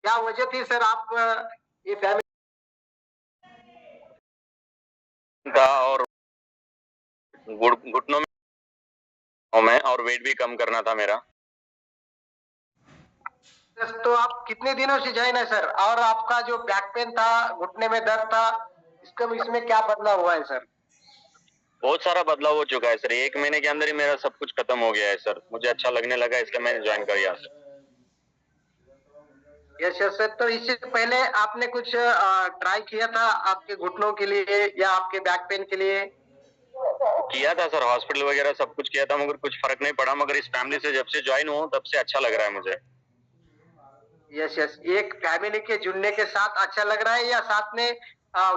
क्या वजह थी सर आप ये फैमिली था और घुटनों में और वेट भी कम करना था मेरा। तो आप कितने दिनों से ज्वाइन है सर? और आपका जो बैक पेन था, घुटने में दर्द था, इसमें क्या बदलाव हुआ है सर? बहुत सारा बदलाव हो चुका है सर। 1 महीने के अंदर ही मेरा सब कुछ खत्म हो गया है सर। मुझे अच्छा लगने लगा, इसलिए मैंने ज्वाइन कर लिया। Yes yes sir. तो इससे पहले आपने कुछ ट्राई किया था आपके घुटनों के लिए या आपके बैक पेन के लिए? किया था सर, हॉस्पिटल वगैरह सब कुछ किया था, मगर कुछ फर्क नहीं पड़ा। मगर इस फैमिली से जब से ज्वाइन हुआ तब से अच्छा लग रहा है मुझे। Yes yes. एक फैमिली के जुड़ने के साथ अच्छा लग रहा है या साथ में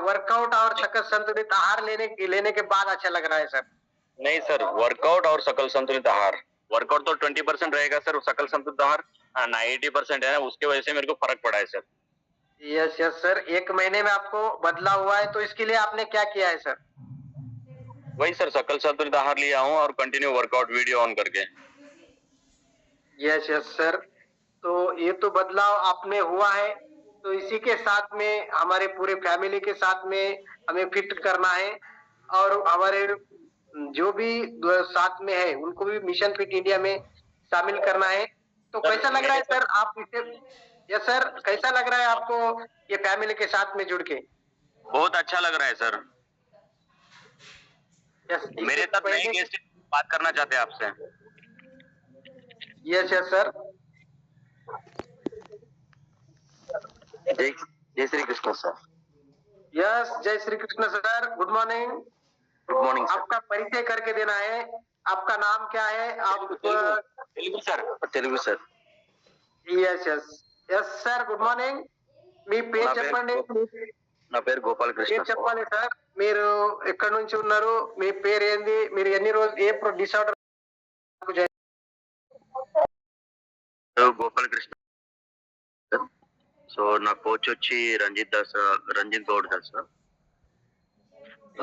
वर्कआउट और सकल संतुलित आहार लेने के बाद अच्छा लग रहा है सर? नहीं सर, वर्कआउट और सकल संतुलित आहार। वर्कआउट तो 20% रहेगा सर, सकल संतुलित आहार 80% है ना, उसके वजह से मेरे को फर्क पड़ा है सर। Yes yes sir. 1 महीने में आपको बदलाव हुआ है, तो इसके लिए आपने क्या किया है सर? वही सर, सकल संतुलित आहार लिया हूँ और कंटिन्यू वर्कआउट वीडियो ऑन करके। Yes yes sir. तो ये तो बदलाव आप में हुआ है, तो इसी के साथ में हमारे पूरे फैमिली के साथ में हमें फिट करना है और हमारे जो भी साथ में है उनको भी मिशन फिट इंडिया में शामिल करना है। तो सर, कैसा लग रहा है मेरे सर आप इसे? यस सर, कैसा लग रहा है आपको ये फैमिली के साथ में जुड़ के? बहुत अच्छा लग रहा है सर। यस, मेरे इससे साथ नए पहले गेस्ट बात करना चाहते हैं आपसे। Yes yes sir. जय जय श्री कृष्ण सर। यस, जय Shri Krishna sir. Good morning. Good morning sir. आपका परिचय करके देना है। आपका नाम क्या है? आप Telugu sir. Telugu sir. Yes yes yes sir. Good morning. మీ పేరు చెప్పండి. నా పేరు గోపాల్ కృష్ణ. పేరు చెప్పాలి సార్. మీరు ఎక్కడి నుంచి ఉన్నారు? మీ పేరు ఏంది? మీరు ఎన్ని రోజులు ఏ డిసార్డర్ గోపాల్ కృష్ణ. సో నా కోచ్ వచ్చి Ranjith Goud Das sir.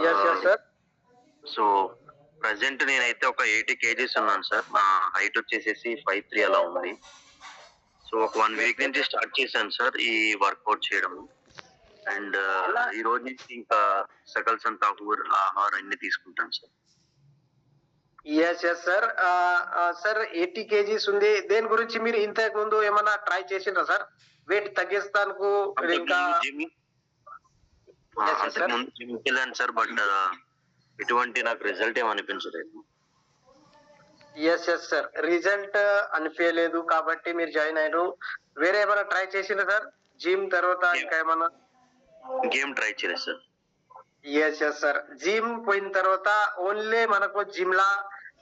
Yes yes sir. So present నేనైతే ఒక 80 kgs ఉన్నాను సార్. నా హైట్ వచ్చేసేసి 5'3" అలా ఉంది. సో ఒక 1 వీక్ నుంచి స్టార్ట్ చేశాను సార్ ఈ వర్కౌట్ చేయడం. అండ్ ఈ రోజు నుంచి ఇంకా సకల్ సంతాహూర్ ఆహార్ అన్ని తీసుకుంటాను sir. Yes yes sir. Sir 80 KGs ఉంది. దేని గురించి మీరు ఇంతకు ముందు ఏమన్నా ట్రై చేసిండ్రా సార్? వెయిట్ తగ్గిస్తానికి ఇంకా అంతకుముందు జిమ్కి వెళ్ళాను సార్, బట్ ఎటువంటి నాకు రిజల్ట్ ఏం అనిపించలేదు. Yes yes sir. రిజల్ట్ అనిపించలేదు కాబట్టి మీరు జాయిన్ అయ్యారు. వేరే ఏమైనా ట్రై చేసిండ్రా సార్ జిమ్ తర్వాత? ఇంకా ఏమన్నా ఇంకేం ట్రై చేయలేదు sir. Yes yes sir. Gym పోయిన తర్వాత ఓన్లీ మనకు జిమ్ లా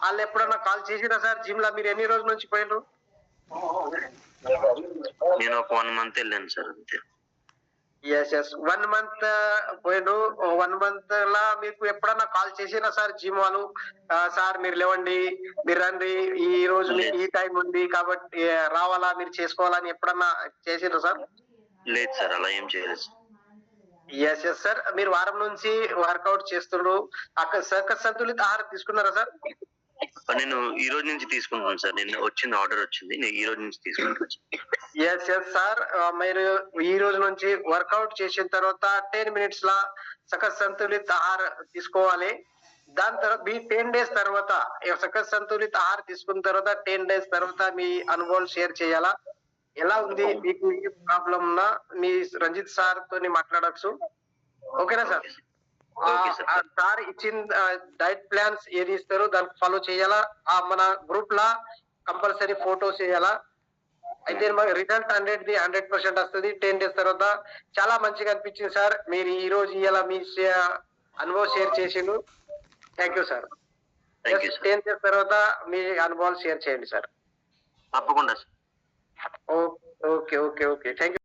వాళ్ళు ఎప్పుడన్నా కాల్ చేసిరా సార్? జిమ్ లా మీరు ఎన్ని రోజుల నుంచి పోయినరు? నేను ఒక 1 month వెళ్ళాను సార్ అంతే. Yes yes. 1 month పోయినరు. 1 month లా మీకు ఎప్పుడన్నా కాల్ చేసిరా సార్ జిమ్ వాళ్ళు? సార్ మీరు లేవండి, మీరు రండి, ఈ రోజు మీకు ఈ టైం ఉంది కాబట్టి రావాలా, మీరు చేసుకోవాలని ఎప్పుడన్నా చేసిరా సార్? లేదు సార్, అలా ఏం చేయలేదు సార్. Yes yes sir. మీరు వారం నుంచి వర్కౌట్ చేస్తున్నారు. అక్కడ సకల్ సంతులిత ఆహారం తీసుకున్నారా సార్? నేను ఈ రోజు నుంచి తీసుకుంటున్నాను సార్. నిన్న వచ్చింది, ఆర్డర్ వచ్చింది, నేను ఈ రోజు నుంచి తీసుకుంటున్నాను. Yes yes sir. మీరు ఈ రోజు నుంచి వర్కౌట్ చేసిన తర్వాత 10 minutes లా సకల్ సంతులిత ఆహారం తీసుకోవాలి. దాని తర్వాత మీ 10 days తర్వాత సకల్ సంతులిత ఆహారం తీసుకున్న తర్వాత 10 days తర్వాత మీ అనుభవాలు షేర్ చేయాలా? ఎలా ఉంది మీకు? ఈ ప్రాబ్లం ఉన్నా మీ రంజిత్ సార్ తోని మాట్లాడొచ్చు. ఓకేనా సార్? సార్ ఇచ్చిన డైట్ ప్లాన్స్ ఏది ఇస్తారో దానికి ఫాలో చేయాలా. మన గ్రూప్ లా కంపల్సరీ ఫోటో చేయాలా. అయితే రిజల్ట్ 100% వస్తుంది 10 days తర్వాత. చాలా మంచిగా అనిపించింది సార్. మీరు ఈ రోజు ఇలా మీ అనుభవం షేర్ చేసిండు. Thank you sir. 10 days తర్వాత మీ అనుభవాలు షేర్ చేయండి సార్. తప్పకుండా sir. Okay okay okay. Thank you.